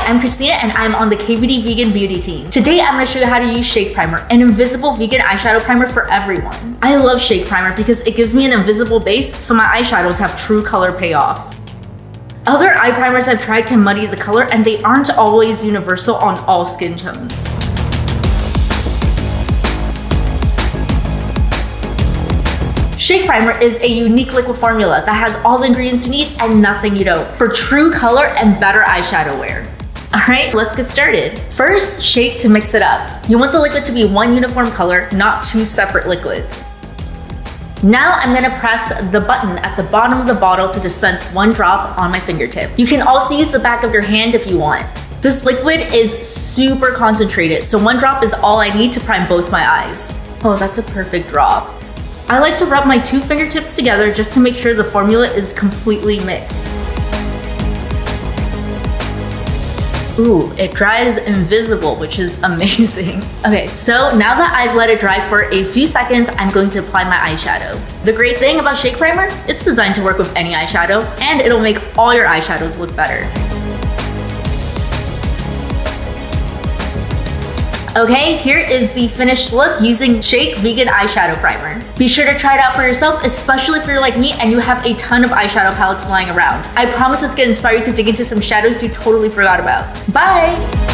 I'm Christina and I'm on the KVD vegan beauty team. Today I'm going to show you how to use Shake Primer, an invisible vegan eyeshadow primer for everyone. I love Shake Primer because it gives me an invisible base so my eyeshadows have true color payoff. Other eye primers I've tried can muddy the color and they aren't always universal on all skin tones. Shake Primer is a unique liquid formula that has all the ingredients you need and nothing you don't for true color and better eyeshadow wear. Alright, let's get started. First, shake to mix it up. You want the liquid to be one uniform color, not two separate liquids. Now I'm gonna press the button at the bottom of the bottle to dispense one drop on my fingertip. You can also use the back of your hand if you want. This liquid is super concentrated, so one drop is all I need to prime both my eyes. Oh, that's a perfect drop. I like to rub my two fingertips together just to make sure the formula is completely mixed. Ooh, it dries invisible, which is amazing. Okay, so now that I've let it dry for a few seconds, I'm going to apply my eyeshadow. The great thing about Shake Primer, it's designed to work with any eyeshadow, and it'll make all your eyeshadows look better. Okay, here is the finished look using Shake Vegan Eyeshadow Primer. Be sure to try it out for yourself, especially if you're like me and you have a ton of eyeshadow palettes lying around. I promise it's gonna inspire you to dig into some shadows you totally forgot about. Bye!